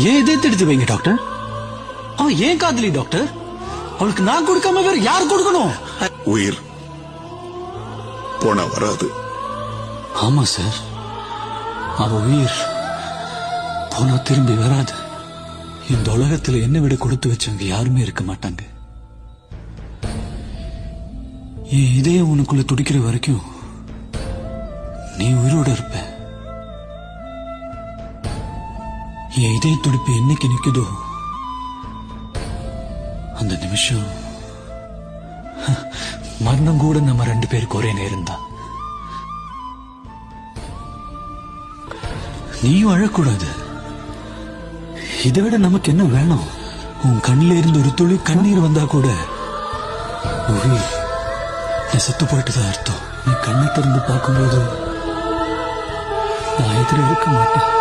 ஏன் இதயத்தை எடுத்து வைங்க டாக்டர். அவன் ஏன் காதலி டாக்டர்? அவளுக்கு நான் கொடுக்காம வேற யார் கொடுக்கணும்? உயிர் போனா வராது. ஆமா சார், அவ உயிர் போனா திரும்பி வராது. இந்த உலகத்துல என்ன விட கொடுத்து வச்சவங்க யாருமே இருக்க மாட்டாங்க. என் இதயம் உனக்குள்ள துடிக்கிற வரைக்கும் நீ உயிரோட இருப்ப. என் இதய துடிப்பு என்னைக்கு நிக்குதோ அந்த நிமிஷம் மரணம் கூட நம்ம 2 பேருக்கு ஒரே நேரம் தான். நீயும் அழக்கூடாது. இதை விட நமக்கு என்ன வேணும்? உன் கண்ணில இருந்து ஒரு துளி கண்ணீர் வந்தா கூட உயிர் நீ செத்து போயிட்டுதான் அர்த்தம். நீ கண்ணை திறந்து பார்க்கும்போது நான் எதிர இருக்க மாட்டேன்.